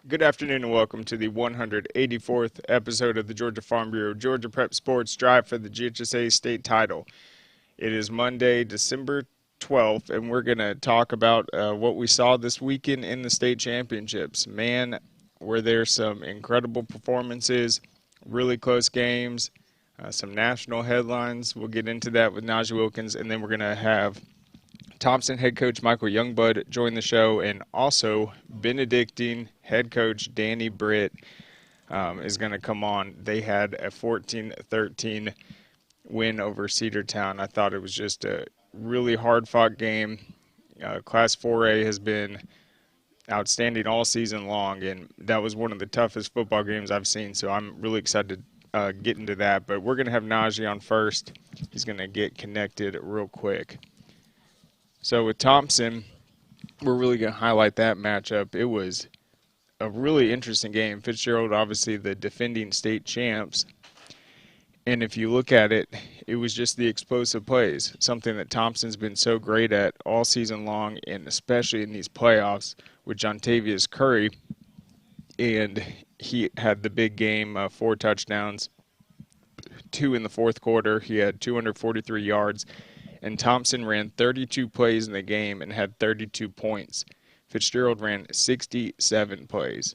Good afternoon and welcome to the 184th episode of the Georgia Farm Bureau Georgia Prep Sports Drive for the GHSA State Title. It is Monday, December 12th, and we're going to talk about what we saw this weekend in the state championships. Man, were there some incredible performances, really close games, some national headlines. We'll get into that with Najeh Wilkins, and then we're going to have Thomson head coach Michael Youngblood join the show, and also Benedictine head coach Britt is going to come on. They had a 14-13 win over Cedartown. I thought it was just a really hard-fought game. Class 4A has been outstanding all season long, and that was one of the toughest football games I've seen, so I'm really excited to get into that. But we're going to have Najeh on first. He's going to get connected real quick. So with Thomson, we're really going to highlight that matchup. It was a really interesting game. Fitzgerald, obviously the defending state champs. And if you look at it, it was just the explosive plays, something that Thomson's been so great at all season long, and especially in these playoffs with Jontavius Curry. And he had the big game, 4 touchdowns, 2 in the fourth quarter. He had 243 yards. And Thomson ran 32 plays in the game and had 32 points. Fitzgerald ran 67 plays.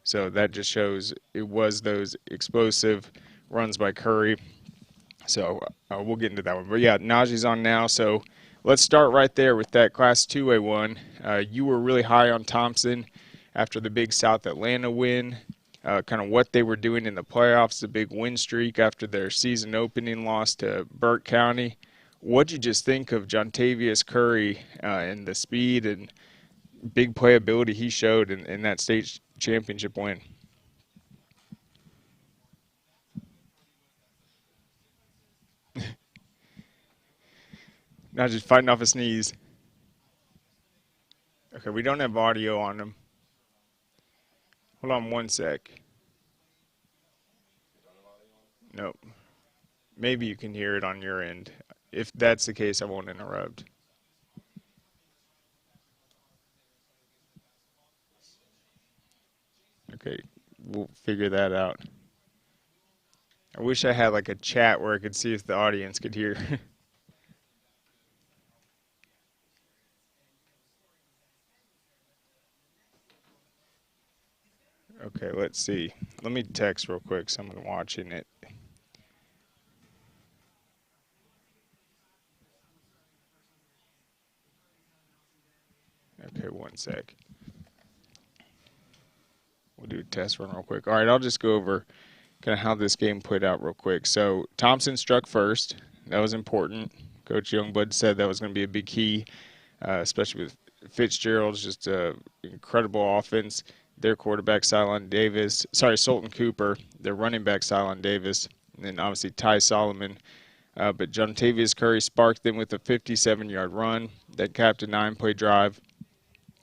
So that just shows it was those explosive runs by Curry. So we'll get into that one. But, yeah, Najeh's on now. So let's start right there with that Class 2A one. You were really high on Thomson after the big South Atlanta win, kind of what they were doing in the playoffs, the big win streak after their season opening loss to Burke County. What'd you just think of Jontavius Curry and the speed and big playability he showed in that state championship win? Not just fighting off a sneeze. Okay, we don't have audio on him. Hold on one sec. Nope. Maybe you can hear it on your end. If that's the case, I won't interrupt. Okay, we'll figure that out. I wish I had like a chat where I could see if the audience could hear. Okay, let's see. Let me text real quick someone watching it. Okay, one sec. We'll do a test run real quick. All right, I'll just go over kind of how this game played out real quick. So Thomson struck first. That was important. Coach Youngblood said that was going to be a big key, especially with Fitzgerald's just incredible offense. Their quarterback, Sultan Cooper. Their running back, Cylon Davis. And then obviously Ty Solomon. But Jontavius Curry sparked them with a 57-yard run that capped a 9-play drive.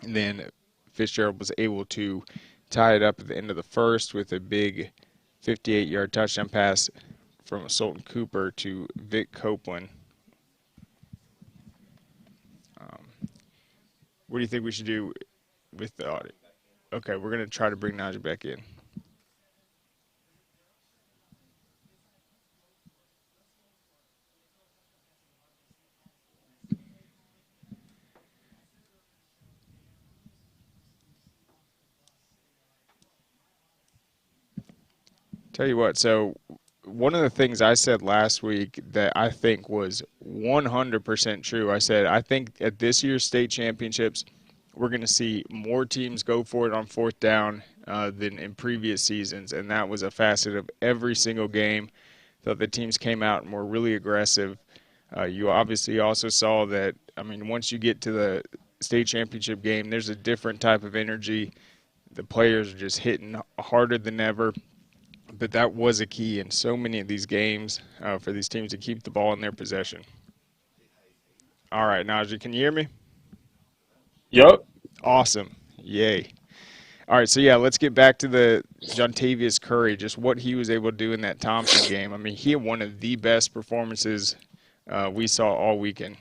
And then Fitzgerald was able to tie it up at the end of the first with a big 58-yard touchdown pass from Sultan Cooper to Vic Copeland. What do you think we should do with the audio? Okay, we're going to try to bring Najeh back in. Tell you what, so one of the things I said last week that I think was 100% true, I said I think at this year's state championships, we're going to see more teams go for it on fourth down than in previous seasons, and that was a facet of every single game. Thought the teams came out and were really aggressive. You obviously also saw that, I mean, once you get to the state championship game, there's a different type of energy. The players are just hitting harder than ever. But that was a key in so many of these games for these teams to keep the ball in their possession. All right, Najeh, can you hear me? Yep. Awesome. Yay. All right, so, yeah, let's get back to the Jontavius Curry, just what he was able to do in that Thomson game. I mean, he had one of the best performances we saw all weekend.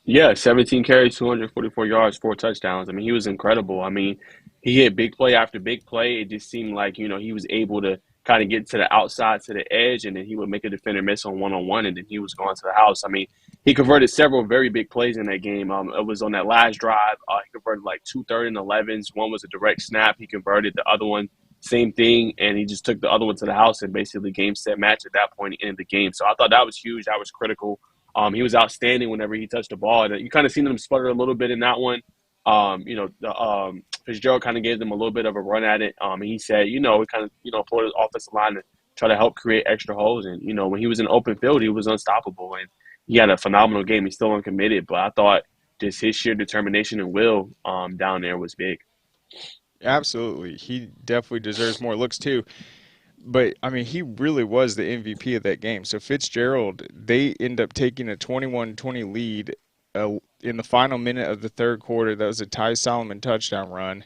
Yeah, 17 carries, 244 yards, 4 touchdowns. I mean, he was incredible. I mean, he hit big play after big play. It just seemed like, he was able to kind of get to the outside, to the edge, and then he would make a defender miss on one, and then he was going to the house. I mean, he converted several very big plays in that game. It was on that last drive. He converted like two third and 11s. One was a direct snap. He converted the other one, same thing, and he just took the other one to the house and basically game set match at that point in the game. So I thought that was huge. That was critical. He was outstanding whenever he touched the ball. And you kind of seen him sputter a little bit in that one. The Fitzgerald kind of gave them a little bit of a run at it. And he said, we kind of, pulled his offensive line to try to help create extra holes. And, when he was in open field, he was unstoppable. And he had a phenomenal game. He's still uncommitted, but I thought just his sheer determination and will down there was big. Absolutely. He definitely deserves more looks too. But I mean, he really was the MVP of that game. So Fitzgerald, they end up taking a 21-20 lead in the final minute of the third quarter. That was a Ty Solomon touchdown run.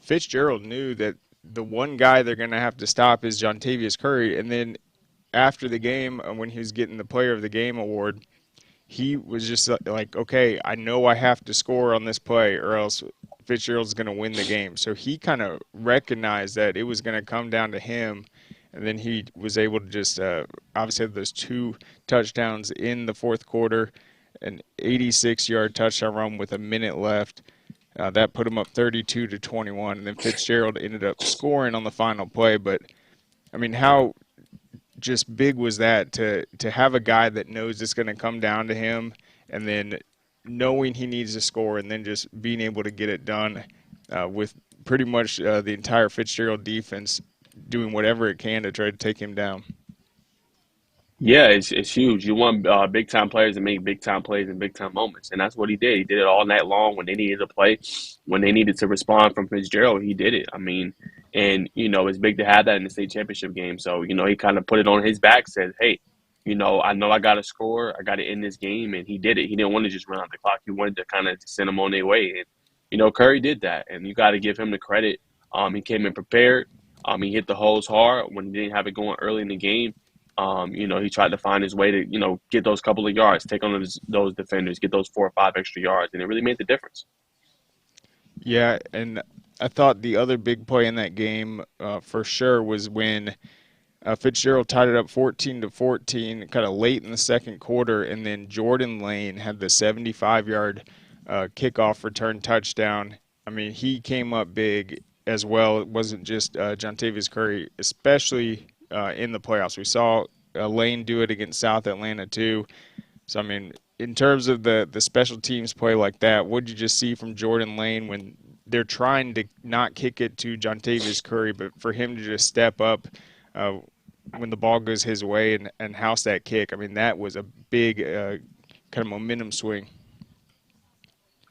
Fitzgerald knew that the one guy they're going to have to stop is Jontavius Curry. And then after the game, when he was getting the Player of the Game award, he was just like, okay, I know I have to score on this play or else Fitzgerald's going to win the game. So he kind of recognized that it was going to come down to him. And then he was able to just obviously have those two touchdowns in the fourth quarter, an 86-yard touchdown run with a minute left. That put him up 32-21. And then Fitzgerald ended up scoring on the final play. But, I mean, how just big was that to have a guy that knows it's going to come down to him and then knowing he needs to score and then just being able to get it done with pretty much the entire Fitzgerald defense doing whatever it can to try to take him down. Yeah, it's huge. You want big time players to make big time plays in big time moments, and that's what he did. He did it all night long when they needed to play, when they needed to respond from Fitzgerald. He did it. I mean, and it's big to have that in the state championship game. So he kind of put it on his back, said, "Hey, I know I got to score. I got to end this game," and he did it. He didn't want to just run out the clock. He wanted to kind of send them on their way, and Curry did that, and you got to give him the credit. He came in prepared. He hit the holes hard when he didn't have it going early in the game. He tried to find his way to, get those couple of yards, take on those defenders, get those 4 or 5 extra yards, and it really made the difference. Yeah, and I thought the other big play in that game for sure was when Fitzgerald tied it up 14-14, kind of late in the second quarter, and then Jordan Lane had the 75-yard kickoff return touchdown. I mean, he came up big as well. It wasn't just Jontavius Curry, especially in the playoffs. We saw Lane do it against South Atlanta too. So, I mean, in terms of the special teams play like that, what did you just see from Jordan Lane when they're trying to not kick it to Jontavius Curry, but for him to just step up when the ball goes his way and house that kick? I mean, that was a big kind of momentum swing.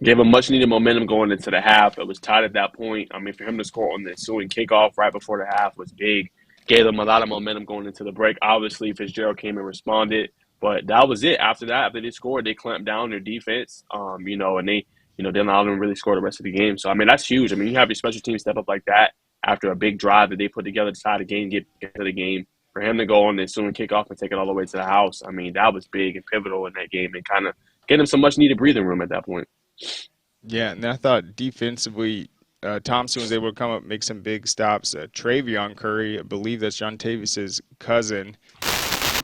Gave him much needed momentum going into the half. It was tied at that point. I mean, for him to score on the ensuing kickoff right before the half was big. Gave them a lot of momentum going into the break. Obviously, Fitzgerald came and responded, but that was it. After that, after they scored, they clamped down their defense. And they, they allowed them to really score the rest of the game. So I mean, that's huge. I mean, you have your special team step up like that after a big drive that they put together to tie the game, get to the game. For him to go on the ensuing kickoff and take it all the way to the house, I mean, that was big and pivotal in that game, and kind of get him some much needed breathing room at that point. Yeah, and I thought defensively, Thomson was able to come up and make some big stops. Travion Curry, I believe that's John Tavis's cousin.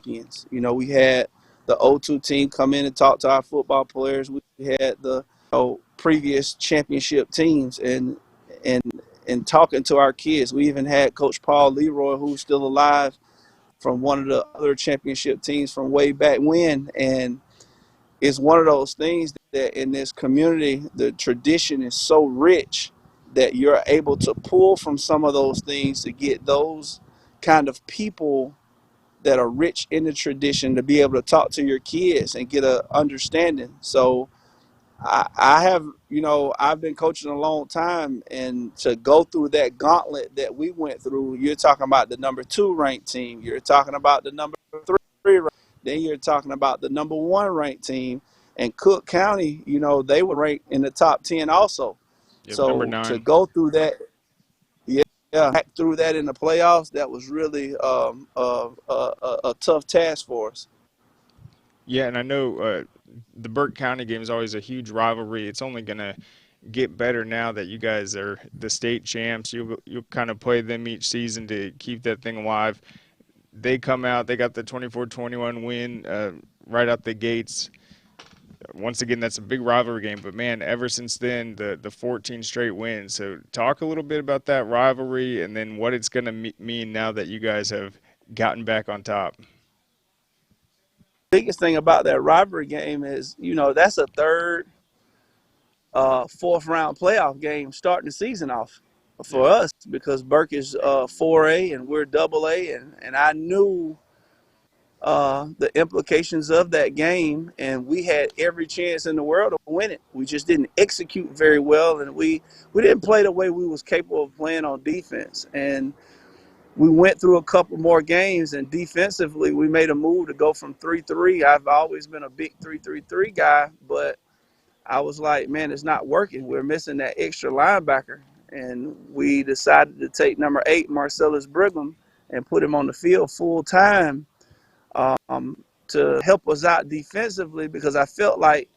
We had the O2 team come in and talk to our football players. We had the previous championship teams and talking to our kids. We even had Coach Paul Leroy, who's still alive, from one of the other championship teams from way back when. And it's one of those things that in this community, the tradition is so rich that you're able to pull from some of those things to get those kind of people that are rich in the tradition to be able to talk to your kids and get a understanding. So I have, I've been coaching a long time, and to go through that gauntlet that we went through, you're talking about the number 2 ranked team, you're talking about the number 3 ranked, then you're talking about the number 1 ranked team, and Cook County, they were ranked in the top 10 also. Yep, number So to 9. go through that, yeah, back through that in the playoffs, that was really a tough task for us. Yeah, and I know the Burke County game is always a huge rivalry. It's only going to get better now that you guys are the state champs? You'll kind of play them each season to keep that thing alive. They come out, they got the 24-21 win right out the gates. Once again, that's a big rivalry game, but man, ever since then, the 14 straight wins. So talk a little bit about that rivalry and then what it's going to mean now that you guys have gotten back on top. Biggest thing about that rivalry game is, that's a third, fourth round playoff game starting the season off for Yeah, us because Burke is 4A and we're double A. And I knew the implications of that game, and we had every chance in the world to win it. We just didn't execute very well, and we didn't play the way we was capable of playing on defense. And we went through a couple more games, and defensively we made a move to go from 3-3. I've always been a big 3-3-3 guy, but I was like, man, it's not working. We're missing that extra linebacker. And we decided to take number 8, Marcellus Brigham, and put him on the field full time to help us out defensively, because I felt like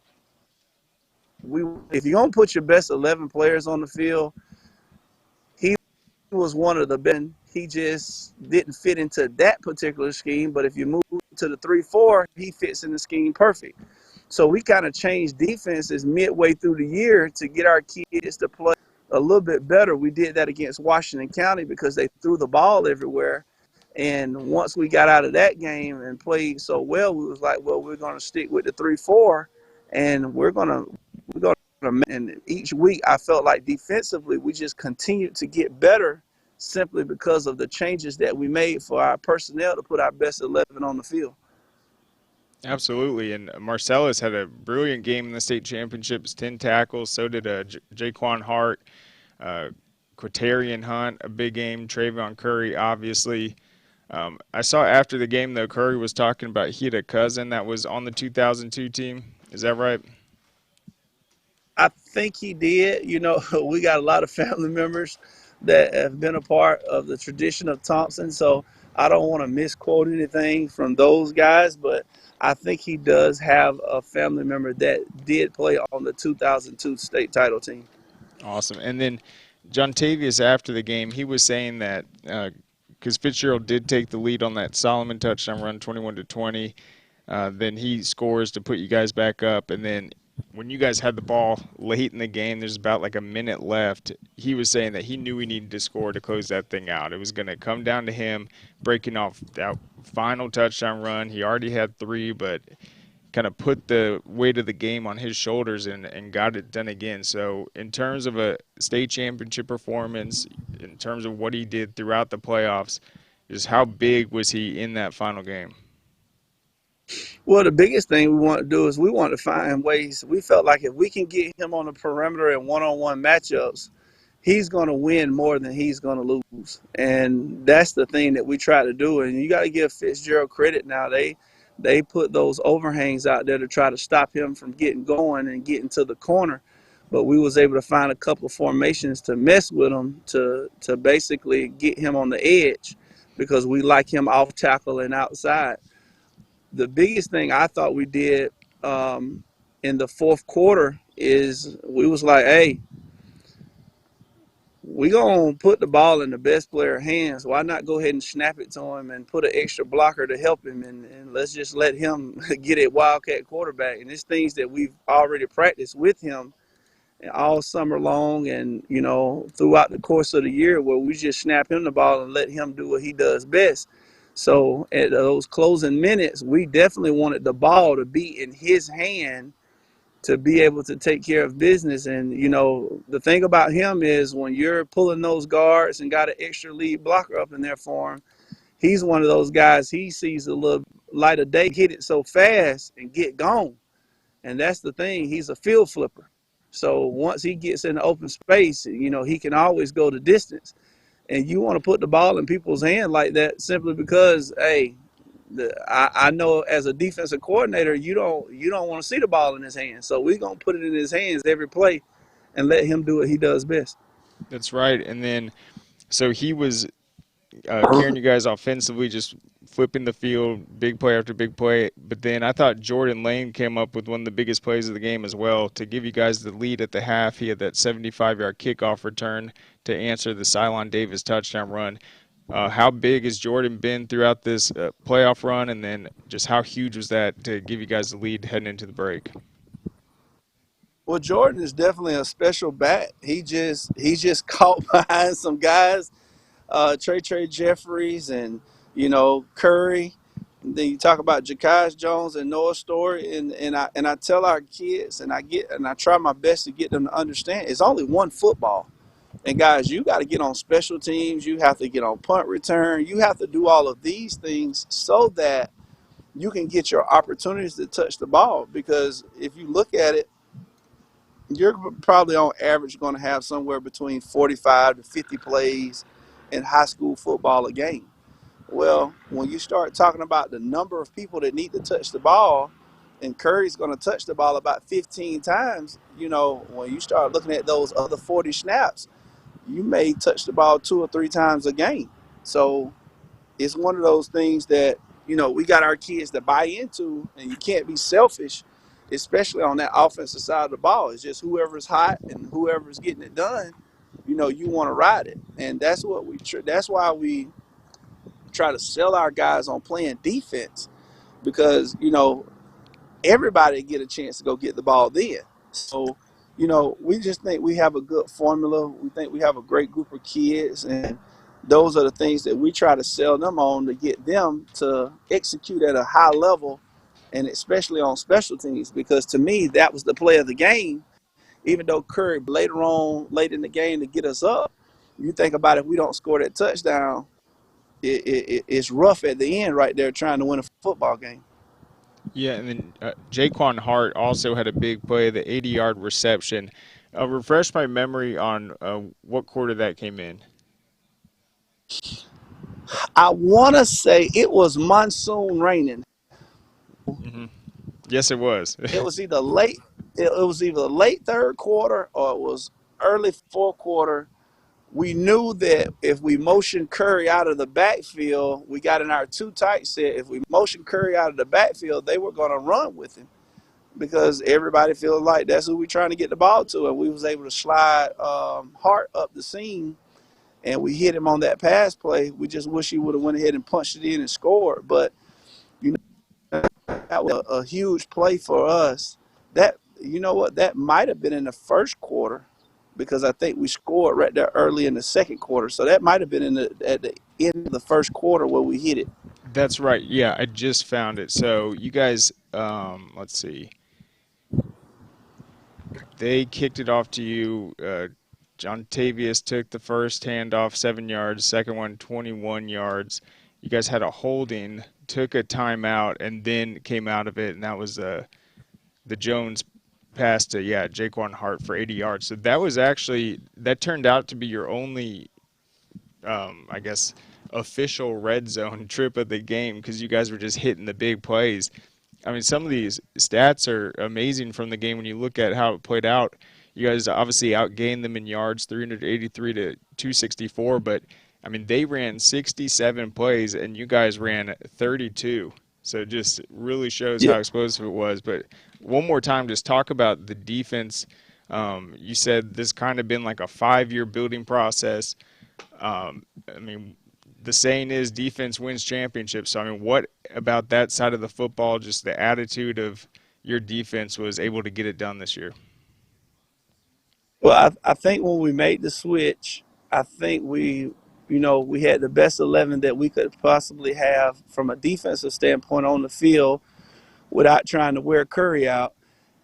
if you're going to put your best 11 players on the field, he was one of the best. He just didn't fit into that particular scheme. But if you move to the 3-4, he fits in the scheme perfect. So we kind of changed defenses midway through the year to get our kids to play a little bit better. We did that against Washington County because they threw the ball everywhere. And once we got out of that game and played so well, we was like, well, we're going to stick with the 3-4, and we're going to. And each week, I felt like defensively, we just continued to get better simply because of the changes that we made for our personnel to put our best 11 on the field. absolutely. And Marcellus had a brilliant game in the state championships, 10 tackles. So did Jaquan Hart, Quatarian Hunt, a big game. Travion Curry, obviously. I saw after the game, though, Curry was talking about he had a cousin that was on the 2002 team. Is that right? I think he did. We got a lot of family members that have been a part of the tradition of Thomson, so I don't want to misquote anything from those guys, but I think he does have a family member that did play on the 2002 state title team. Awesome. And then John Tavius, after the game, he was saying that because Fitzgerald did take the lead on that Solomon touchdown run, 21-20, then he scores to put you guys back up, and then when you guys had the ball late in the game, there's about like a minute left, he was saying that he knew he needed to score to close that thing out. It was going to come down to him breaking off that final touchdown run. He already had 3, but kind of put the weight of the game on his shoulders and got it done again. So in terms of a state championship performance, in terms of what he did throughout the playoffs, just how big was he in that final game? Well, the biggest thing we want to do is we want to find ways. We felt like if we can get him on the perimeter in one-on-one matchups, he's going to win more than he's going to lose. And that's the thing that we try to do. And you got to give Fitzgerald credit now. They put those overhangs out there to try to stop him from getting going and getting to the corner. But we was able to find a couple of formations to mess with him to basically get him on the edge because we like him off tackle and outside. The biggest thing I thought we did in the fourth quarter is we was like, hey, we going to put the ball in the best player's hands. Why not go ahead and snap it to him and put an extra blocker to help him, and let's just let him get it Wildcat quarterback. And it's things that we've already practiced with him all summer long and, throughout the course of the year where we just snap him the ball and let him do what he does best. So at those closing minutes, we definitely wanted the ball to be in his hand to be able to take care of business. And, the thing about him is when you're pulling those guards and got an extra lead blocker up in there for him, he's one of those guys, he sees a little light of day, hit it so fast and get gone. And that's the thing. He's a field flipper. So once he gets in the open space, he can always go the distance. And you want to put the ball in people's hand like that simply because, hey, I know as a defensive coordinator, you don't want to see the ball in his hands. So we're going to put it in his hands every play and let him do what he does best. That's right. And then, so he was carrying you guys offensively, just flipping the field, big play after big play. But then I thought Jordan Lane came up with one of the biggest plays of the game as well to give you guys the lead at the half. He had that 75-yard kickoff return to answer the Cylon Davis touchdown run. How big has Jordan been throughout this playoff run, and then just how huge was that to give you guys the lead heading into the break? Well, Jordan is definitely a special bat. He just caught behind some guys, Trey Jeffries and Curry. And then you talk about Ja'Kai Jones and Noah Story, and I tell our kids, and I try my best to get them to understand it's only one football. And guys, you got to get on special teams. You have to get on punt return. You have to do all of these things so that you can get your opportunities to touch the ball. Because if you look at it, you're probably on average going to have somewhere between 45 to 50 plays in high school football a game. Well, when you start talking about the number of people that need to touch the ball, and Curry's going to touch the ball about 15 times, when you start looking at those other 40 snaps, you may touch the ball 2 or 3 times a game. So it's one of those things that, we got our kids to buy into, and you can't be selfish, especially on that offensive side of the ball. It's just whoever's hot and whoever's getting it done, you want to ride it. And that's why we try to sell our guys on playing defense, because, everybody get a chance to go get the ball then. So, we just think we have a good formula. We think we have a great group of kids, and those are the things that we try to sell them on to get them to execute at a high level, and especially on special teams, because to me, that was the play of the game. Even though Curry later on, late in the game to get us up, you think about if we don't score that touchdown, it's rough at the end right there trying to win a football game. Yeah, and then Jaquan Hart also had a big play, the 80-yard reception. Refresh my memory on what quarter that came in. I want to say it was monsoon raining. Hmm. Yes, it was. It was either late. It was either late third quarter or it was early fourth quarter. We knew that if we motioned Curry out of the backfield, we got in our too tight set. If we motioned Curry out of the backfield, they were going to run with him, because everybody feels like that's who we're trying to get the ball to. And we was able to slide Hart up the seam, and we hit him on that pass play. We just wish he would have went ahead and punched it in and scored. But that was a huge play for us. That that might have been in the first quarter, because I think we scored right there early in the second quarter. So that might have been at the end of the first quarter where we hit it. That's right. Yeah, I just found it. So you guys, let's see. They kicked it off to you. John Tavius took the first handoff 7 yards, second one 21 yards. You guys had a holding, took a timeout, and then came out of it, and that was the Jones pass to Jaquan Hart for 80 yards. So that turned out to be your only, I guess, official red zone trip of the game, because you guys were just hitting the big plays. I mean, some of these stats are amazing from the game when you look at how it played out. You guys obviously outgained them in yards, 383 to 264, but I mean, they ran 67 plays and you guys ran 32. So it just really shows how explosive it was. But one more time, just talk about the defense. You said this kind of been like a 5-year building process. I mean, the saying is defense wins championships. So, I mean, what about that side of the football, just the attitude of your defense was able to get it done this year? Well, I think when we made the switch, I think we had the best 11 that we could possibly have from a defensive standpoint on the field without trying to wear Curry out.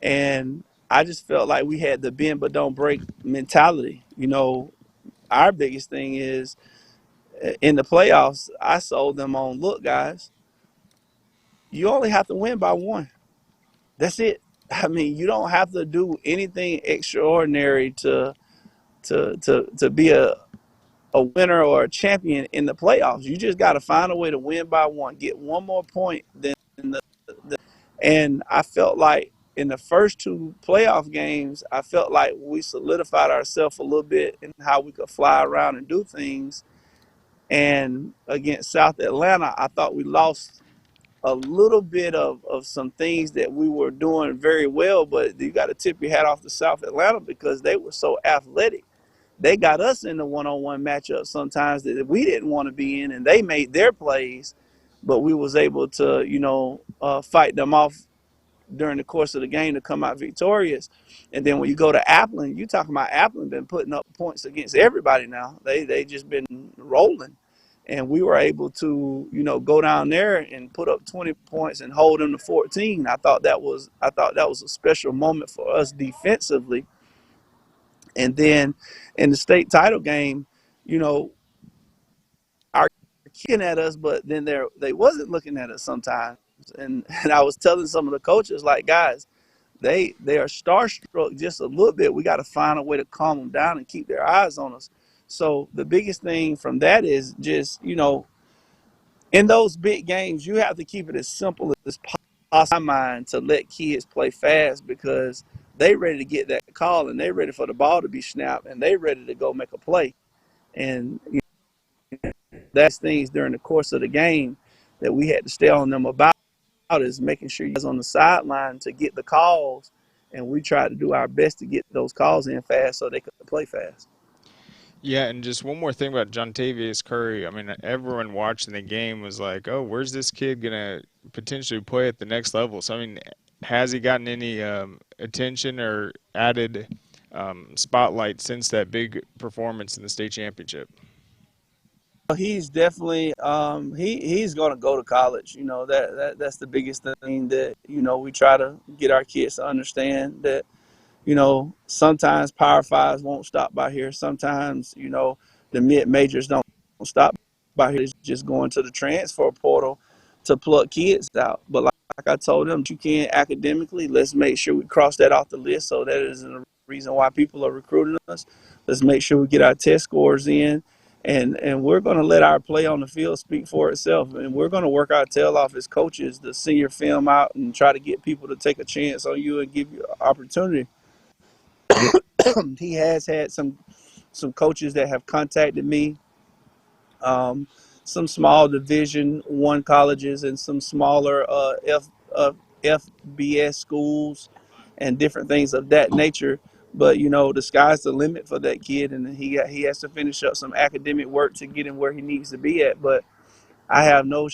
And I just felt like we had the bend but don't break mentality. Our biggest thing is in the playoffs, I sold them on, look, guys, you only have to win by 1. That's it. I mean, you don't have to do anything extraordinary to be a winner or a champion in the playoffs. You just got to find a way to win by 1, get one more point than and I felt like in the first 2 playoff games, I felt like we solidified ourselves a little bit in how we could fly around and do things. And against South Atlanta, I thought we lost a little bit of some things that we were doing very well, but you got to tip your hat off to South Atlanta because they were so athletic. They got us in the one-on-one matchup sometimes that we didn't want to be in, and they made their plays, but we was able to, fight them off during the course of the game to come out victorious. And then when you go to Appleton, you talking about Appleton been putting up points against everybody now. They just been rolling. And we were able to, go down there and put up 20 points and hold them to 14. I thought that was a special moment for us defensively. And then in the state title game, you know, our looking at us, but then they wasn't looking at us sometimes. And I was telling some of the coaches, like, guys, they are starstruck just a little bit. We got to find a way to calm them down and keep their eyes on us. So the biggest thing from that is just, in those big games, you have to keep it as simple as possible in my mind to let kids play fast because they ready to get that call and they ready for the ball to be snapped and they ready to go make a play. And that's things during the course of the game that we had to stay on them about is making sure you guys on the sideline to get the calls, and we tried to do our best to get those calls in fast so they could play fast. Yeah, and just one more thing about Jontavius Curry. I mean, everyone watching the game was like, "Oh, where's this kid gonna potentially play at the next level?" So, I mean, has he gotten any attention or added spotlight since that big performance in the state championship? He's definitely he's going to go to college. That's the biggest thing that we try to get our kids to understand that sometimes Power Fives won't stop by here. Sometimes, the mid majors don't stop by here. It's just going to the transfer portal to pluck kids out. But like I told them, you can academically, let's make sure we cross that off the list so that isn't a reason why people are recruiting us. Let's make sure we get our test scores in. And we're going to let our play on the field speak for itself. And we're going to work our tail off as coaches to send your film out and try to get people to take a chance on you and give you an opportunity. He has had some coaches that have contacted me, some small Division I colleges and some smaller FBS schools and different things of that nature. But the sky's the limit for that kid, and he has to finish up some academic work to get him where he needs to be at. But I have no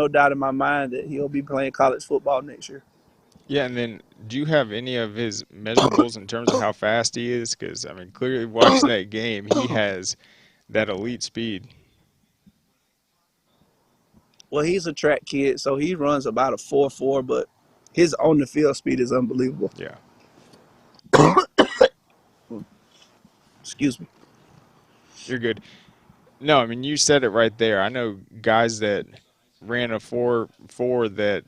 doubt in my mind that he'll be playing college football next year. Yeah, and then do you have any of his measurables in terms of how fast he is? Because, I mean, clearly watching that game, he has that elite speed. Well, he's a track kid, so he runs about a 4.4, but his on the field speed is unbelievable. Yeah, Excuse me. you're good. No, I mean, you said it right there. I know guys that ran a 4.4 that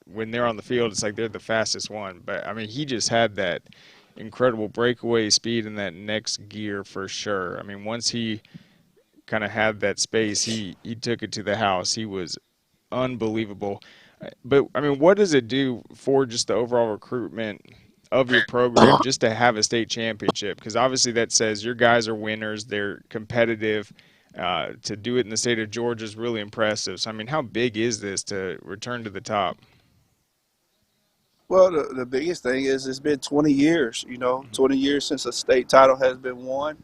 when they're on the field, it's like they're the fastest one. But, I mean, he just had that incredible breakaway speed in that next gear for sure. I mean, once he kind of had that space, he took it to the house. He was unbelievable. But I mean, what does it do for just the overall recruitment of your program just to have a state championship? Because obviously that says your guys are winners. They're competitive. To do it in the state of Georgia is really impressive. So I mean, how big is this to return to the top? Well, the biggest thing is it's been 20 years, 20 years since a state title has been won.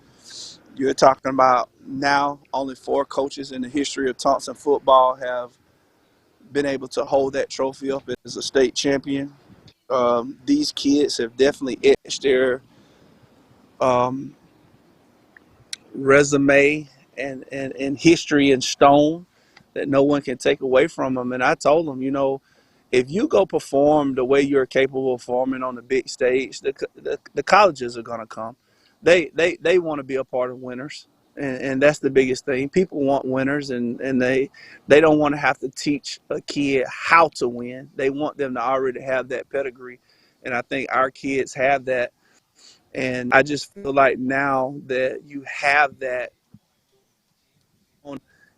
You're talking about now only 4 coaches in the history of Thomson football have been able to hold that trophy up as a state champion. These kids have definitely etched their um, resume and history in stone that no one can take away from them. And I told them, if you go perform the way you're capable of performing on the big stage, the colleges are going to come. They want to be a part of winners. And that's the biggest thing. People want winners, and they don't want to have to teach a kid how to win. They want them to already have that pedigree. And I think our kids have that. And I just feel like now that you have that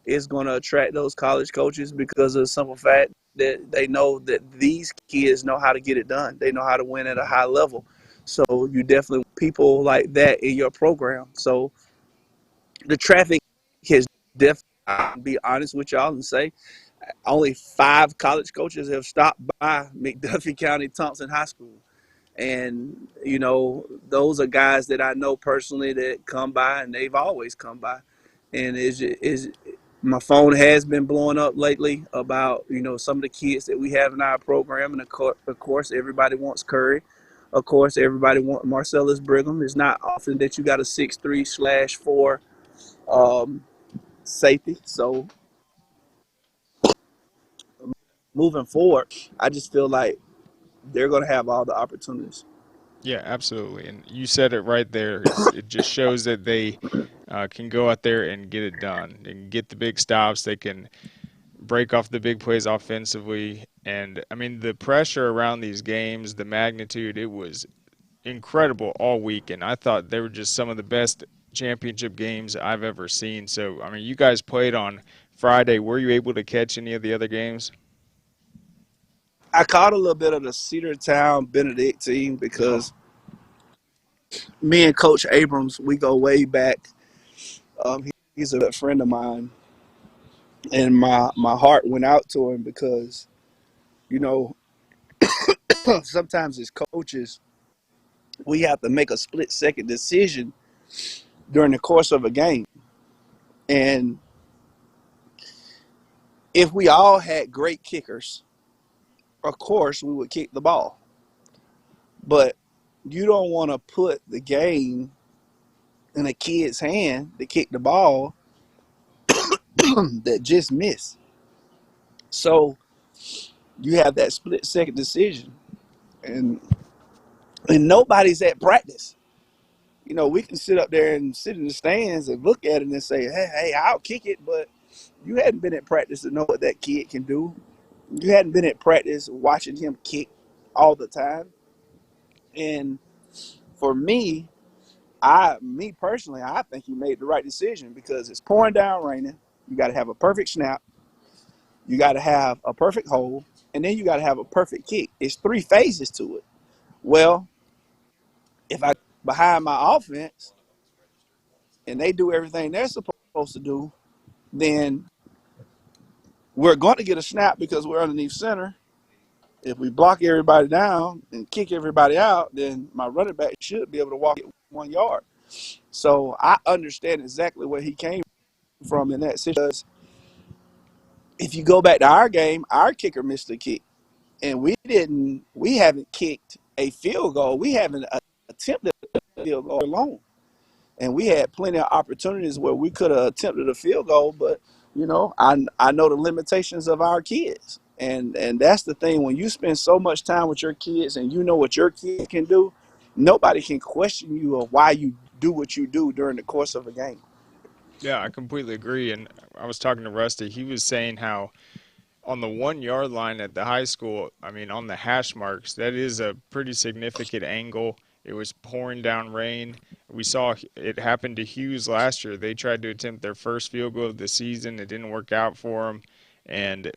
is going to attract those college coaches because of the simple fact that they know that these kids know how to get it done. They know how to win at a high level. So you definitely want people like that in your program. So the traffic has definitely, I'll be honest with y'all and say only 5 college coaches have stopped by McDuffie County Thomson High School. And, those are guys that I know personally that come by, and they've always come by. And is my phone has been blowing up lately about, some of the kids that we have in our program. And of course, everybody wants Curry. Of course, everybody wants Marcellus Brigham. It's not often that you got a 6'3/4 um, safety. So moving forward, I just feel like they're going to have all the opportunities. Yeah, absolutely. And you said it right there. It just shows that they can go out there and get it done and get the big stops. They can break off the big plays offensively. And I mean, the pressure around these games, the magnitude, it was incredible all week. And I thought they were just some of the best championship games I've ever seen. So, I mean, you guys played on Friday. Were you able to catch any of the other games? I caught a little bit of the Cedartown Benedictine Oh, because me and Coach Abrams, we go way back. He's a good friend of mine, and my heart went out to him because you know sometimes as coaches we have to make a split-second decision during the course of a game, and if we all had great kickers, of course we would kick the ball, but you don't want to put the game in a kid's hand to kick the ball that just missed. So you have that split-second decision, and nobody's at practice. We can sit up there and sit in the stands and look at it and say, hey, I'll kick it, but you hadn't been at practice to know what that kid can do. You hadn't been at practice watching him kick all the time. And for me personally, I think he made the right decision because it's pouring down raining. You got to have a perfect snap. You got to have a perfect hold, and then you got to have a perfect kick. It's 3 phases to it. Well, if I behind my offense and they do everything they're supposed to do, then we're going to get a snap because we're underneath center. If we block everybody down and kick everybody out, then my running back should be able to walk it 1 yard. So I understand exactly where he came from in that situation. If you go back to our game, our kicker missed a kick, and we haven't kicked a field goal. We haven't attempted a field goal alone. And we had plenty of opportunities where we could have attempted a field goal, but I know the limitations of our kids, and that's the thing. When you spend so much time with your kids and you know what your kid can do, nobody can question you of why you do what you do during the course of a game. yeah, I completely agree. And I was talking to Rusty. He was saying how on the 1 yard line at the high school, I mean, on the hash marks, that is a pretty significant angle. It was pouring down rain. We saw it happen to Hughes last year. They tried to attempt their first field goal of the season. It didn't work out for them. And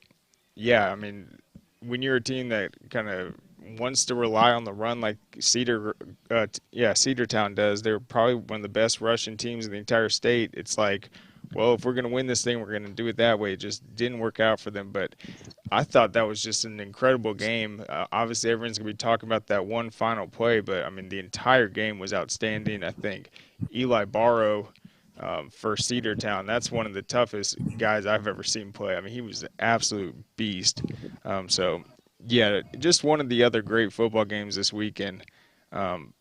yeah, I mean, when you're a team that kind of wants to rely on the run like Cedartown does, they're probably one of the best rushing teams in the entire state. It's like, well, if we're going to win this thing, we're going to do it that way. It just didn't work out for them. But I thought that was just an incredible game. Obviously, everyone's going to be talking about that one final play, but I mean, the entire game was outstanding. I think Eli Barrow for Cedartown, that's one of the toughest guys I've ever seen play. I mean, he was an absolute beast. So, yeah, just one of the other great football games this weekend. Um,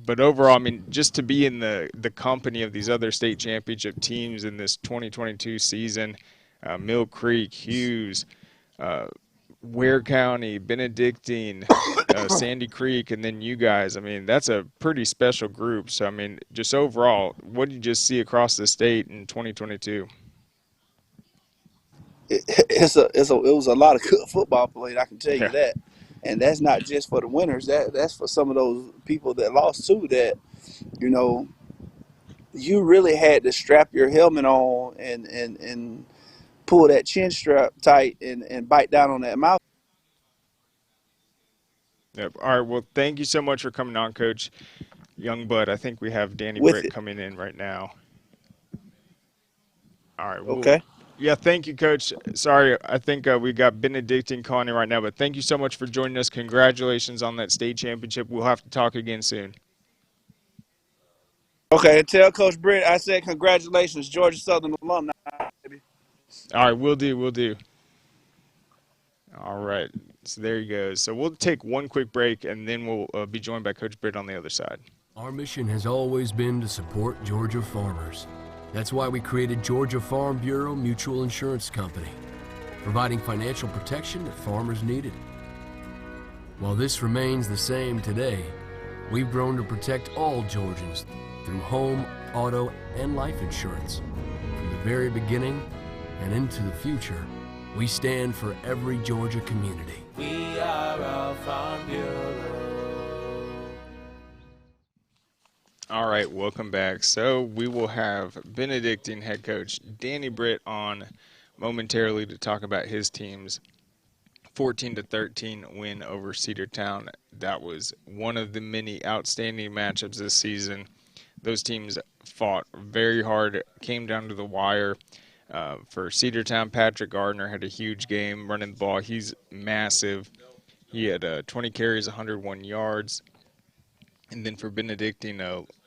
but overall, I mean, just to be in the company of these other state championship teams in this 2022 season, Mill Creek, Hughes, uh, Ware County, Benedictine, Sandy Creek, and then you guys. I mean, that's a pretty special group. So, I mean, just overall, what did you just see across the state in 2022? It was a lot of good football played. I can tell you Yeah. that, and that's not just for the winners. That's for some of those people that lost too. That you know you really had to strap your helmet on and pull that chin strap tight and bite down on that mouth Yep. All right. Well, thank you so much for coming on, Coach Youngblood. I think we have Danny with Britt it. coming in right now. All right. Well, Okay. yeah, thank you, Coach. Sorry, I think we got Benedictine calling in right now, but thank you so much for joining us. Congratulations on that state championship. We'll have to talk again soon. Okay. Tell Coach Britt I said congratulations, Georgia Southern alumni. All right, we'll do. We'll do. All right. So there you go. So we'll take one quick break, and then we'll be joined by Coach Britt on the other side. Our mission has always been to support Georgia farmers. That's why we created Georgia Farm Bureau Mutual Insurance Company, providing financial protection that farmers needed. While this remains the same today, we've grown to protect all Georgians through home, auto, and life insurance. From the very beginning and into the future, we stand for every Georgia community. We are a Farm Bureau. All right, welcome back. So we will have Benedictine head coach Danny Britt on momentarily to talk about his team's 14-13 win over Cedartown. That was one of the many outstanding matchups this season. Those teams fought very hard, came down to the wire. For Cedartown, Patrick Gardner had a huge game running the ball. He's massive. He had 20 carries, 101 yards. And then for Benedictine,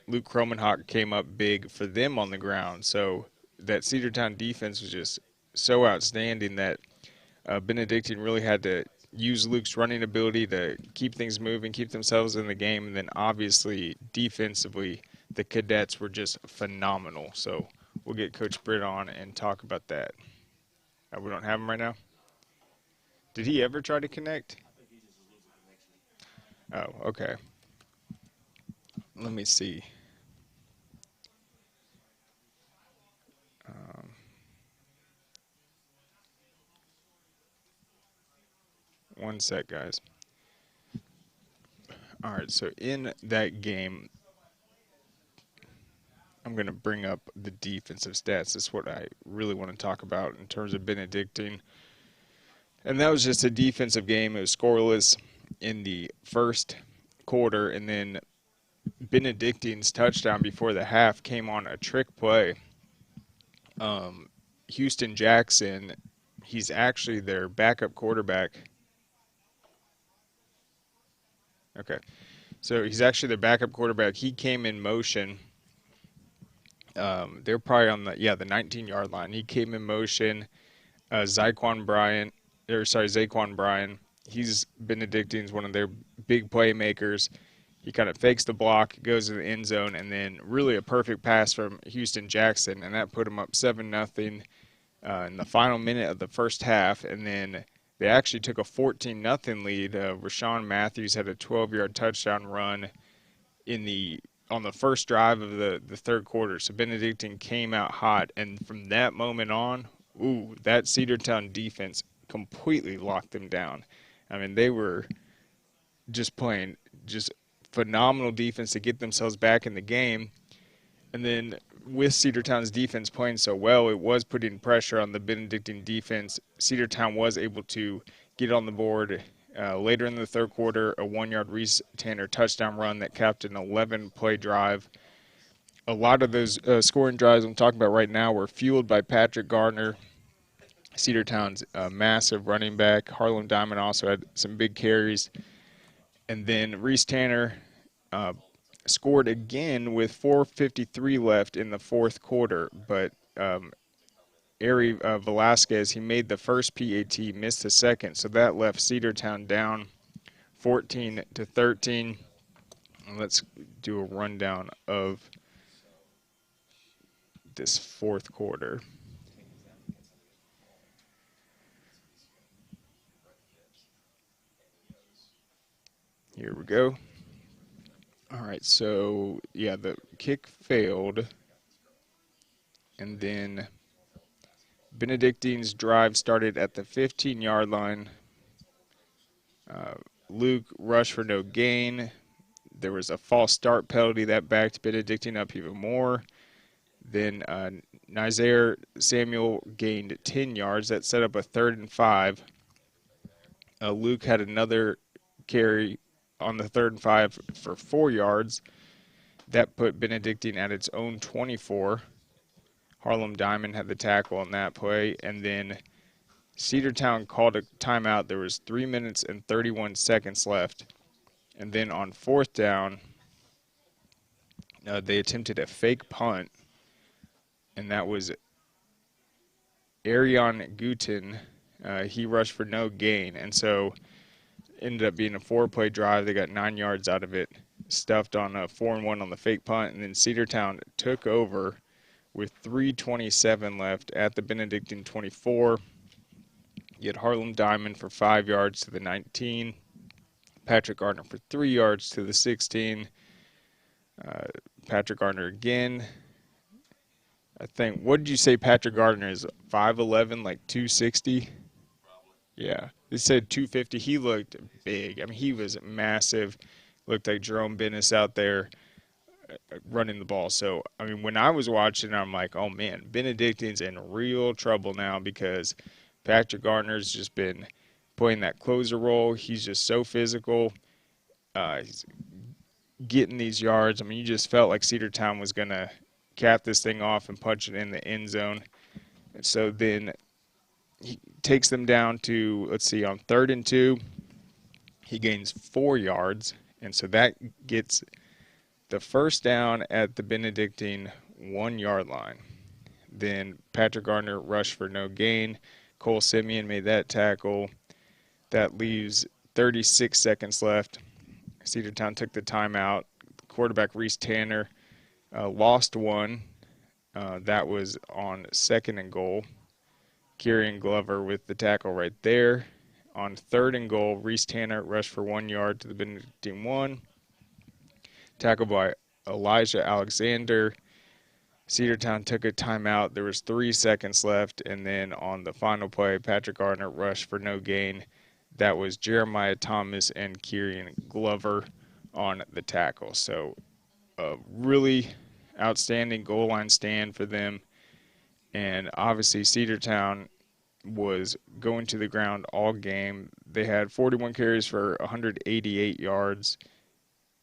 Luke Kromenhoek came up big for them on the ground. So that Cedartown defense was just so outstanding that Benedictine really had to use Luke's running ability to keep things moving, keep themselves in the game. And then obviously defensively, the Cadets were just phenomenal. So we'll get Coach Britt on and talk about that. We don't have him right now? Did he ever try to connect? Oh, okay. Let me see. One sec, guys. All right, so in that game, I'm going to bring up the defensive stats. That's what I really want to talk about in terms of Benedictine. And that was just a defensive game. It was scoreless in the first quarter, and then Benedictine's touchdown before the half came on a trick play. Houston Jackson, he's actually their backup quarterback. Okay. So he's actually their backup quarterback. He came in motion. They're probably on the 19-yard line. He came in motion. Zaquan Bryan. He's Benedictine's one of their big playmakers. He kind of fakes the block, goes to the end zone, and then really a perfect pass from Houston Jackson, and that put him up 7-0 in the final minute of the first half. And then they actually took a 14-0 lead. Rashawn Matthews had a 12-yard touchdown run on the first drive of the third quarter. So Benedictine came out hot, and from that moment on, that Cedartown defense completely locked them down. I mean, they were just playing just phenomenal defense to get themselves back in the game. And then with Cedartown's defense playing so well, it was putting pressure on the Benedictine defense. Cedartown was able to get on the board later in the third quarter, a 1-yard Reese Tanner touchdown run that capped an 11-play drive. A lot of those scoring drives I'm talking about right now were fueled by Patrick Gardner, Cedartown's massive running back. Harlem Diamond also had some big carries. And then Reese Tanner scored again with 4:53 left in the fourth quarter. But Ari Velasquez, he made the first PAT, missed the second. So that left Cedartown down 14-13. And let's do a rundown of this fourth quarter. Here we go. All right, so, the kick failed. And then Benedictine's drive started at the 15-yard line. Luke rushed for no gain. There was a false start penalty that backed Benedictine up even more. Then Najeh Samuel gained 10 yards. That set up a 3rd and 5. Luke had another carry on the 3rd and 5 for 4 yards. That put Benedictine at its own 24. Harlem Diamond had the tackle on that play, and then Cedartown called a timeout. There was 3 minutes and 31 seconds left, and then on fourth down, they attempted a fake punt, and that was Arion Guten. He rushed for no gain, and so ended up being a 4-play drive. They got 9 yards out of it, stuffed on a 4-and-1 on the fake punt, and then Cedartown took over with 3:27 left at the Benedictine 24. You had Harlem Diamond for 5 yards to the 19, Patrick Gardner for 3 yards to the 16. Patrick Gardner again. I think, what did you say Patrick Gardner is, 5'11", like 260? Yeah, they said 250. He looked big. I mean, he was massive. Looked like Jerome Bennis out there running the ball. So, I mean, when I was watching, I'm like, oh, man, Benedictine's in real trouble now because Patrick Gardner's just been playing that closer role. He's just so physical. He's getting these yards. I mean, you just felt like Cedartown was going to cap this thing off and punch it in the end zone. And so then he takes them down to, let's see, on 3rd and 2, he gains 4 yards. And so that gets the first down at the Benedictine 1-yard line. Then Patrick Gardner rushed for no gain. Cole Simeon made that tackle. That leaves 36 seconds left. Cedartown took the timeout. Quarterback Reese Tanner lost one. That was on 2nd and goal. Kieran Glover with the tackle right there. On 3rd and goal, Reese Tanner rushed for 1 yard to the Benedictine 1. Tackle by Elijah Alexander. Cedartown took a timeout. There was 3 seconds left, and then on the final play, Patrick Gardner rushed for no gain. That was Jeremiah Thomas and Kieran Glover on the tackle. So a really outstanding goal line stand for them. And obviously Cedartown was going to the ground all game. They had 41 carries for 188 yards.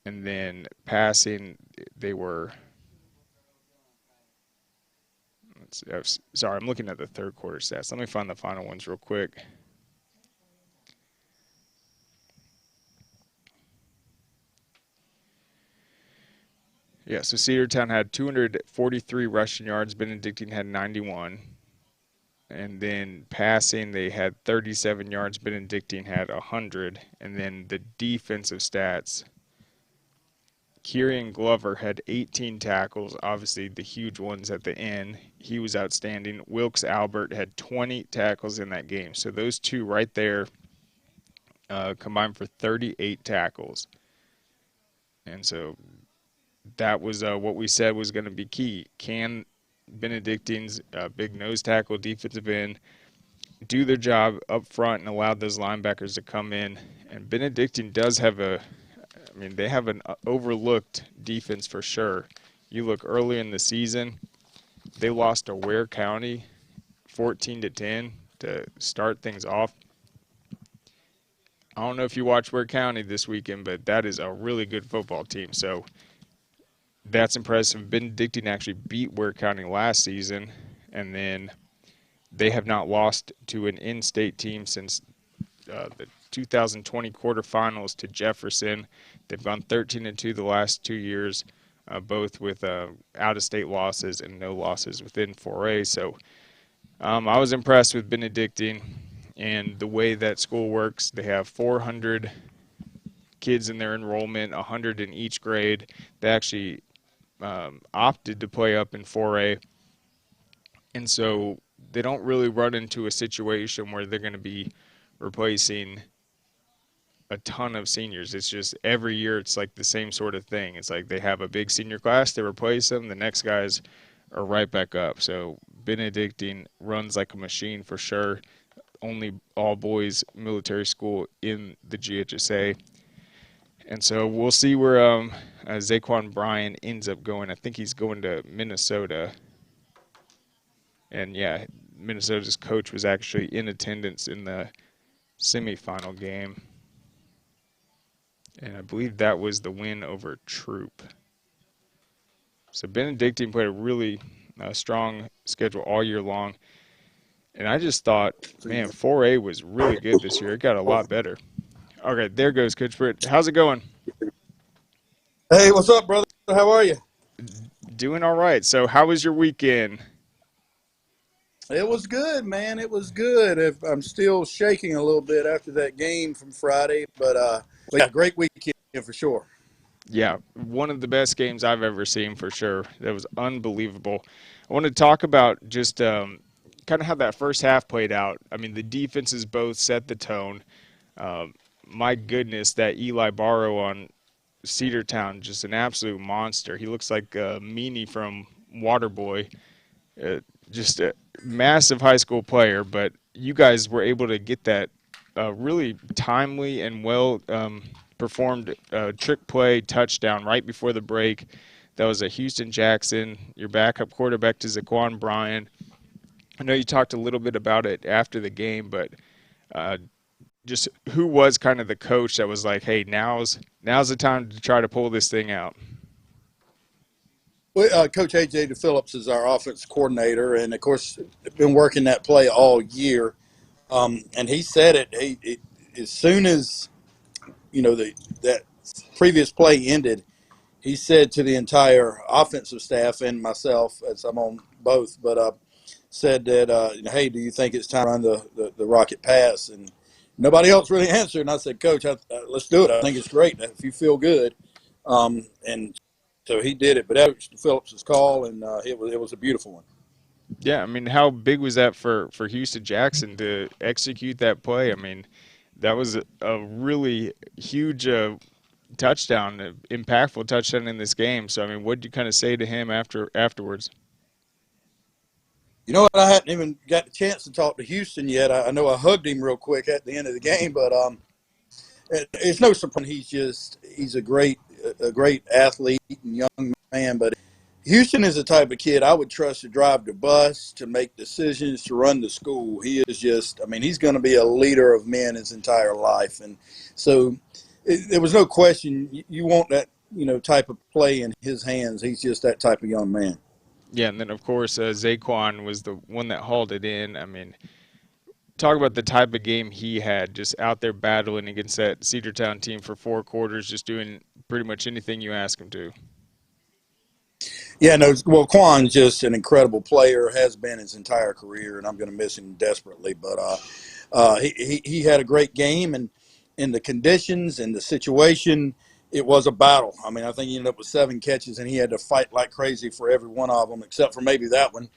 And then passing, they were... Sorry, I'm looking at the third quarter stats. Let me find the final ones real quick. Yeah, so Cedartown had 243 rushing yards. Benedictine had 91. And then passing, they had 37 yards. Benedictine had 100. And then the defensive stats, Kieran Glover had 18 tackles, obviously the huge ones at the end. He was outstanding. Wilkes Albert had 20 tackles in that game. So those two right there combined for 38 tackles. And so that was what we said was going to be key. Can Benedictine's big nose tackle, defensive end, do their job up front and allow those linebackers to come in? And Benedictine does have they have an overlooked defense for sure. You look early in the season, they lost to Ware County 14-10 to start things off. I don't know if you watched Ware County this weekend, but that is a really good football team. So that's impressive. Benedictine actually beat Ware County last season, and then they have not lost to an in-state team since the 2020 quarterfinals to Jefferson. They've gone 13-2 the last 2 years, both with out-of-state losses and no losses within 4A. So I was impressed with Benedictine and the way that school works. They have 400 kids in their enrollment, 100 in each grade. They actually opted to play up in 4A. And so they don't really run into a situation where they're going to be replacing a ton of seniors. It's just every year it's like the same sort of thing. It's like they have a big senior class, they replace them, the next guys are right back up. So Benedictine runs like a machine for sure. Only all boys military school in the GHSA. And so we'll see where Zaquan Bryan ends up going. I think he's going to Minnesota. And yeah, Minnesota's coach was actually in attendance in the semifinal game. And I believe that was the win over Troop. So Benedictine played a really a strong schedule all year long. And I just thought, man, 4A was really good this year. It got a lot better. Okay, there goes Coach Britt. How's it going? Hey, what's up, brother? How are you? Doing all right. So, how was your weekend? It was good, man. It was good. I'm still shaking a little bit after that game from Friday, but yeah, great weekend for sure. Yeah, one of the best games I've ever seen for sure. That was unbelievable. I want to talk about just kind of how that first half played out. I mean, the defenses both set the tone. My goodness, that Eli Barrow on Cedartown, just an absolute monster. He looks like a meanie from Waterboy. Just a massive high school player, but you guys were able to get that really timely and well performed trick play touchdown right before the break. That was a Houston Jackson, your backup quarterback to Zaquan Bryan. I know you talked a little bit about it after the game, but just who was kind of the coach that was like, hey, now's the time to try to pull this thing out? Well, Coach A.J. DePhillips is our offense coordinator, and of course, been working that play all year. And he said it as soon as that previous play ended. He said to the entire offensive staff and myself, as I'm on both, but said that, hey, do you think it's time to run the rocket pass? And nobody else really answered. And I said, Coach, let's do it. I think it's great if you feel good. And so he did it. But that was Phillips' call, and it was a beautiful one. Yeah, I mean, how big was that for Houston Jackson to execute that play? I mean, that was a really huge touchdown, impactful touchdown in this game. So, I mean, what did you kind of say to him afterwards? You know what? I hadn't even got the chance to talk to Houston yet. I know I hugged him real quick at the end of the game, but it's no surprise. He's a great athlete and young man. But Houston is the type of kid I would trust to drive the bus, to make decisions, to run the school. He is just, I mean, he's going to be a leader of men his entire life. And so there was no question you want that, type of play in his hands. He's just that type of young man. Yeah, and then, of course, Zaquan was the one that hauled it in. I mean, talk about the type of game he had, just out there battling against that Cedartown team for 4 quarters, just doing pretty much anything you ask him to. Yeah, no, well, Quan's just an incredible player, has been his entire career, and I'm going to miss him desperately. But he had a great game, and in the conditions and the situation, it was a battle. I mean, I think he ended up with 7 catches, and he had to fight like crazy for every one of them, except for maybe that one,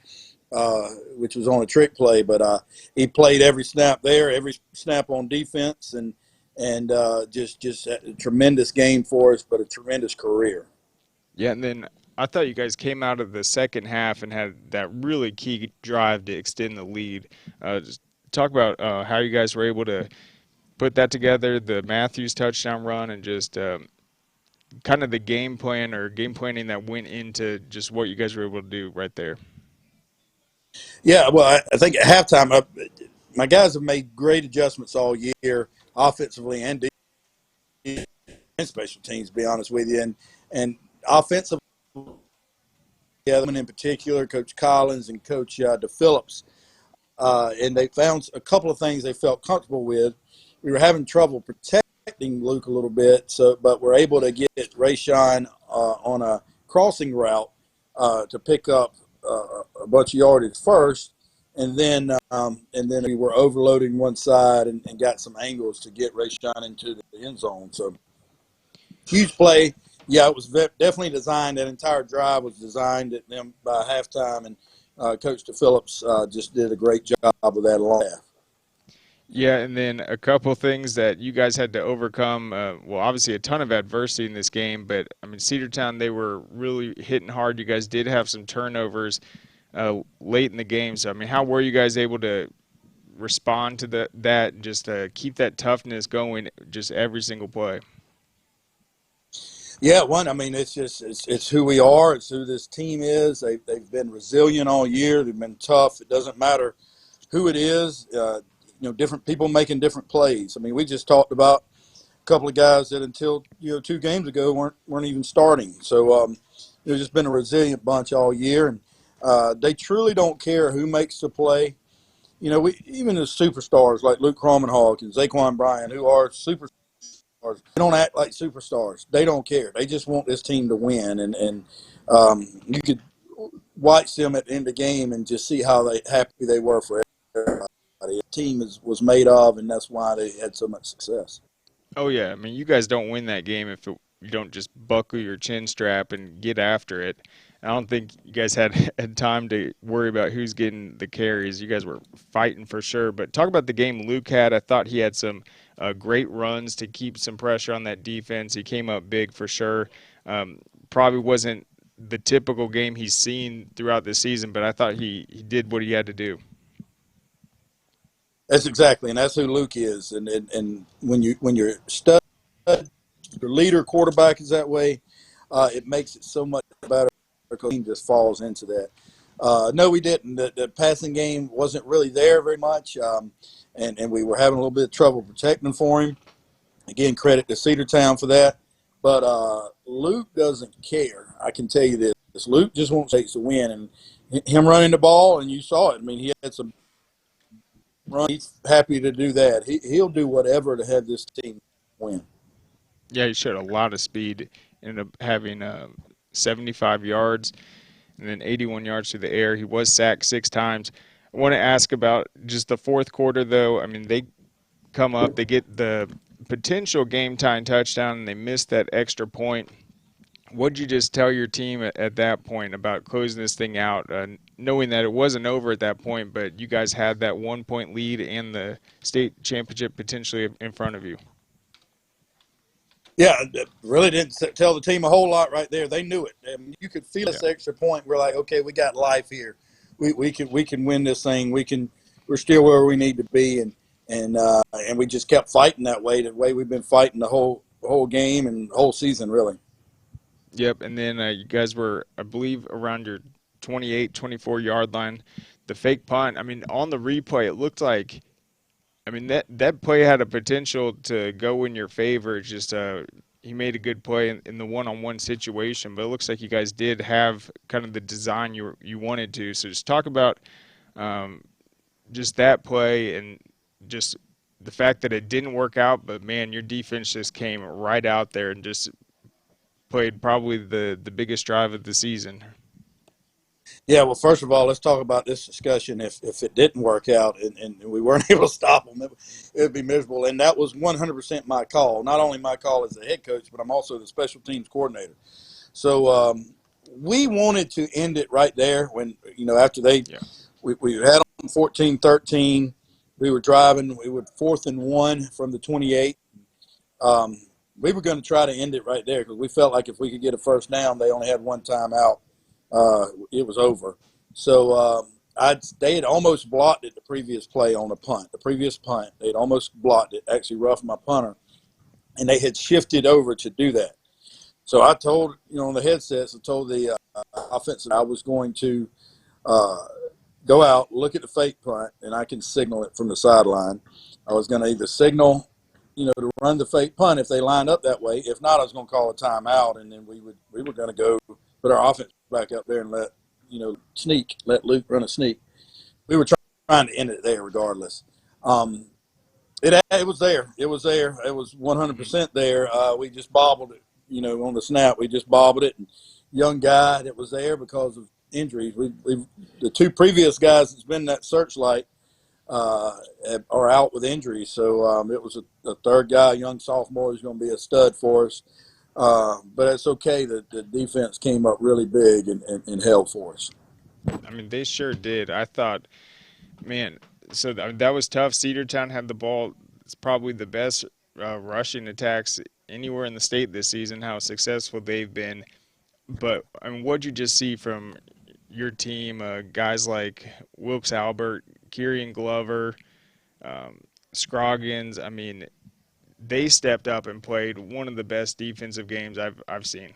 which was on a trick play. But he played every snap there, every snap on defense, and just a tremendous game for us, but a tremendous career. Yeah, and then I thought you guys came out of the second half and had that really key drive to extend the lead. Just talk about how you guys were able to put that together, the Matthews touchdown run, and just kind of the game plan or game planning that went into just what you guys were able to do right there. Yeah, well, I think at halftime, my guys have made great adjustments all year, offensively and special teams, to be honest with you. And offensively, yeah, in particular, Coach Collins and Coach DePhillips, and they found a couple of things they felt comfortable with. We were having trouble protecting Luke a little bit, but we're able to get Rayshawn on a crossing route to pick up a bunch of yardage first, and then we were overloading one side and got some angles to get Rayshawn into the end zone. So huge play. Yeah, it was definitely designed. That entire drive was designed at them by halftime, and Coach DePhillips just did a great job with that along half. Yeah, and then a couple things that you guys had to overcome. Well, obviously a ton of adversity in this game, but I mean Cedartown, they were really hitting hard. You guys did have some turnovers late in the game. So I mean, how were you guys able to respond to that and just keep that toughness going just every single play? Yeah, I mean, it's who we are. It's who this team is. They've been resilient all year. They've been tough. It doesn't matter who it is. Different people making different plays. I mean, we just talked about a couple of guys that until 2 games ago weren't even starting. So it's just been a resilient bunch all year. And They truly don't care who makes the play. Even the superstars like Luke Kromenhawk and Zaquan Bryan, who are superstars, they don't act like superstars. They don't care. They just want this team to win. And you could watch them at the end of the game and just see how happy they were for everybody. The team was made of, and that's why they had so much success. Oh yeah, I mean you guys don't win that game if you don't just buckle your chin strap and get after it. I don't think you guys had time to worry about who's getting the carries. You guys were fighting for sure. But talk about the game Luke had. I thought he had some great runs to keep some pressure on that defense. He came up big for sure. Probably wasn't the typical game he's seen throughout the season, but I thought he did what he had to do. That's exactly, and that's who Luke is. And when you're stud, your leader quarterback is that way, it makes it so much better because the team just falls into that. No, we didn't. The passing game wasn't really there very much, and we were having a little bit of trouble protecting for him. Again, credit to Cedartown for that. But Luke doesn't care. I can tell you this. Luke just wants to win, and him running the ball, and you saw it. I mean, he had some run. He's happy to do that. He'll do whatever to have this team win. Yeah, he showed a lot of speed. Ended up having 75 yards and then 81 yards through the air. He was sacked 6 times. I want to ask about just the fourth quarter, though. I mean, they come up, they get the potential game-time touchdown, and they miss that extra point. What'd you just tell your team at that point about closing this thing out, knowing that it wasn't over at that point, but you guys had that 1-point lead and the state championship potentially in front of you? Yeah, really didn't tell the team a whole lot right there. They knew it. I mean, you could feel this extra point. We're like, okay, we got life here. We can win this thing. We're still where we need to be, and we just kept fighting that way. The way we've been fighting the whole game and whole season, really. Yep, and then you guys were, I believe, around your 28, 24-yard line. The fake punt, I mean, on the replay, it looked like, I mean, that play had a potential to go in your favor. It's just he made a good play in the one-on-one situation, but it looks like you guys did have kind of the design you wanted to. So just talk about just that play and just the fact that it didn't work out, but, man, your defense just came right out there and just played probably the biggest drive of the season. Yeah, well, first of all, let's talk about this discussion. If it didn't work out and we weren't able to stop them, it would be miserable. And that was 100% my call. Not only my call as the head coach, but I'm also the special teams coordinator. So we wanted to end it right there when, after we had them 14-13. We were driving. We were 4th and 1 from the 28. We were going to try to end it right there because we felt like if we could get a first down, they only had one time out. It was over. So they had almost blocked it the previous play on the punt. The previous punt, they'd almost blocked it, actually roughed my punter, and they had shifted over to do that. So I told, on the headsets, I told the offensive I was going to go out, look at the fake punt, and I can signal it from the sideline. I was going to either signal to run the fake punt if they lined up that way. If not, I was going to call a timeout, and then we were going to go put our offense back up there and let Luke run a sneak. We were trying to end it there regardless. It was there. It was there. It was 100% there. We just bobbled it, on the snap. We just bobbled it. And young guy that was there because of injuries. The 2 previous guys that's been in that searchlight are out with injuries. So it was a third guy, a young sophomore, who's going to be a stud for us. But it's okay that the defense came up really big and held for us. I mean, they sure did. I thought, man, so that was tough. Cedartown had the ball. It's probably the best rushing attacks anywhere in the state this season, how successful they've been. But, I mean, what'd you just see from your team, guys like Wilkes Albert, Kieran Glover, Scroggins? I mean, they stepped up and played one of the best defensive games I've seen.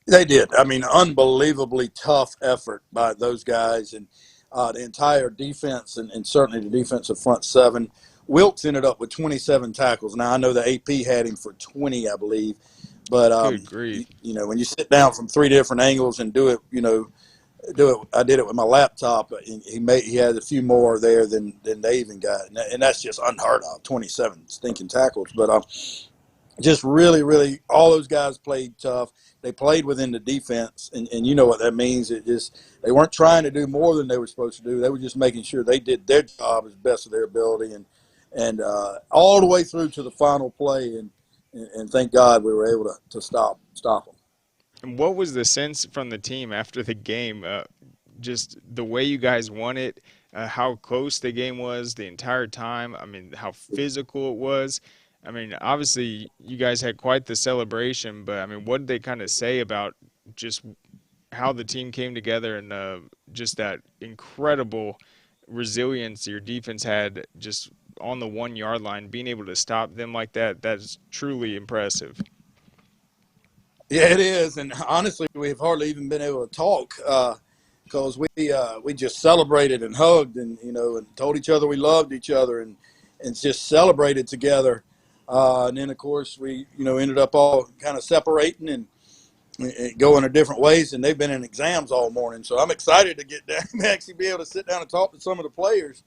They did. I mean, unbelievably tough effort by those guys and the entire defense and certainly the defensive front 7. Wilkes ended up with 27 tackles. Now, I know the AP had him for 20, I believe. But, Good grief. when you sit down from 3 different angles and do it, do it. I did it with my laptop. He had a few more there than they even got, and that's just unheard of. 27 stinking tackles, but just really, really, all those guys played tough. They played within the defense, and you know what that means. They weren't trying to do more than they were supposed to do. They were just making sure they did their job as best of their ability, and all the way through to the final play, and thank God we were able to stop them. And what was the sense from the team after the game? Just the way you guys won it, how close the game was the entire time. I mean, how physical it was. I mean, obviously you guys had quite the celebration, but I mean, what did they kind of say about just how the team came together and just that incredible resilience your defense had just on the 1 yard line, being able to stop them like that? That's truly impressive. Yeah, it is, and honestly, we've hardly even been able to talk because we just celebrated and hugged, and and told each other we loved each other, and just celebrated together. And then, of course, we ended up all kind of separating and going our different ways. And they've been in exams all morning, so I'm excited to get down and actually be able to sit down and talk to some of the players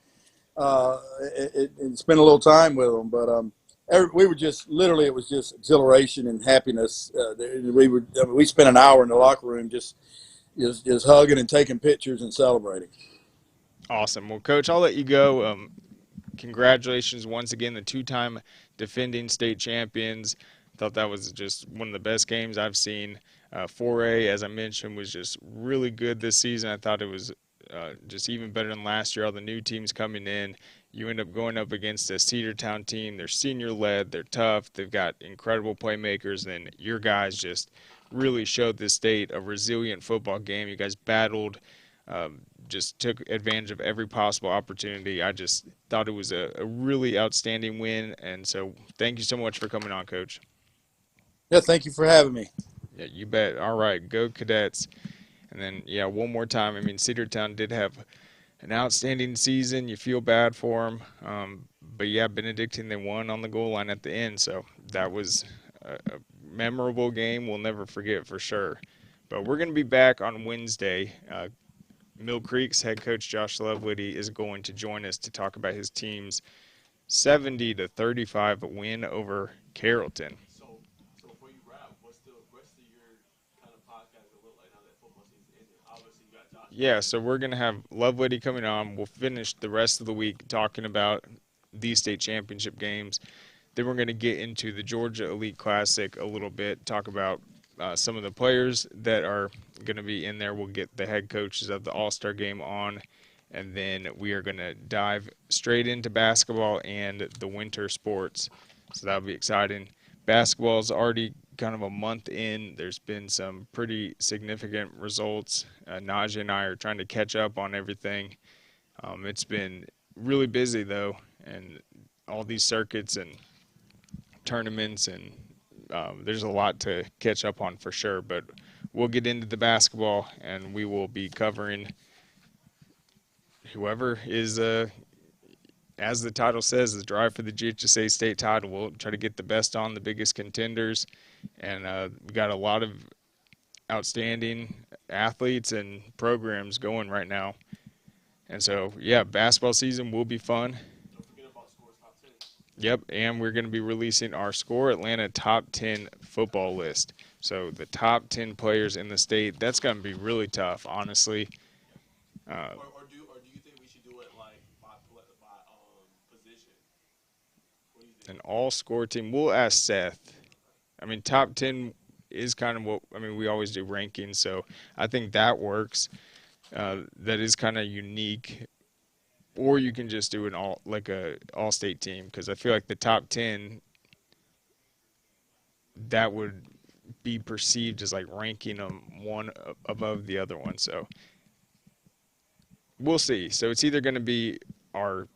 and spend a little time with them. But we were just literally, it was just exhilaration and happiness. We spent an hour in the locker room just hugging and taking pictures and celebrating. Awesome. Well, Coach, I'll let you go. Congratulations once again, the two-time defending state champions. Thought that was just one of the best games I've seen. 4A, as I mentioned, was just really good this season. I thought it was just even better than last year. All the new teams coming in. You end up going up against a Cedartown team. They're senior-led. They're tough. They've got incredible playmakers. And your guys just really showed the state a resilient football game. You guys battled, just took advantage of every possible opportunity. I just thought it was a really outstanding win. And so thank you so much for coming on, Coach. Yeah, thank you for having me. Yeah, you bet. All right, go Cadets. And then, yeah, one more time. I mean, Cedartown did have an outstanding season. You feel bad for them. But, yeah, Benedictine, they won on the goal line at the end. So that was a memorable game we'll never forget for sure. But we're going to be back on Wednesday. Mill Creek's head coach Josh Lovelady is going to join us to talk about his team's 70-35 win over Carrollton. So before you wrap, what's the rest of your kind of podcast gonna look like now that football season ended? Obviously, you got Josh. Yeah, so we're going to have Lovelady coming on. We'll finish the rest of the week talking about these state championship games. Then we're going to get into the Georgia Elite Classic a little bit, talk about some of the players that are going to be in there. We'll get the head coaches of the All-Star game on, and then we are going to dive straight into basketball and the winter sports. So that'll be exciting. Basketball is already kind of a month in. There's been some pretty significant results. Najeh and I are trying to catch up on everything. It's been really busy, though, and all these circuits and tournaments, and there's a lot to catch up on for sure. But we'll get into the basketball, and we will be covering whoever is, as the title says, the drive for the GHSA State Title. We'll try to get the best on, the biggest contenders, and we've got a lot of outstanding athletes and programs going right now. And so, yeah, basketball season will be fun. Don't forget about Scores Top 10. Yep, and we're going to be releasing our Score Atlanta Top 10 football list. So the top 10 players in the state, that's going to be really tough, honestly. Or do you think we should do it like by position? What do you think? An all-score team. We'll ask Seth. I mean, top 10 is kind of what, I mean, we always do rankings, so I think that works. That is kind of unique. Or you can just do an all-state team, because I feel like the top 10, that would be perceived as like ranking them one above the other one. So we'll see. So it's either going to be our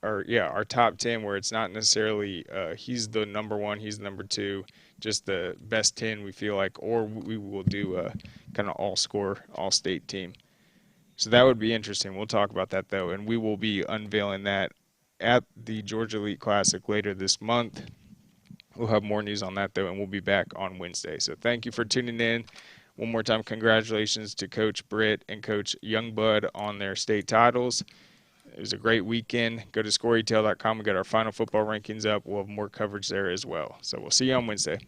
our top 10, where it's not necessarily he's the number one, he's the number two, just the best 10 we feel like, or we will do a kind of all-score, all-state team. So that would be interesting. We'll talk about that, though, and we will be unveiling that at the Georgia Elite Classic later this month. We'll have more news on that, though, and we'll be back on Wednesday. So thank you for tuning in. One more time, congratulations to Coach Britt and Coach Youngblood on their state titles. It was a great weekend. Go to scoreetail.com and get our final football rankings up. We'll have more coverage there as well. So we'll see you on Wednesday.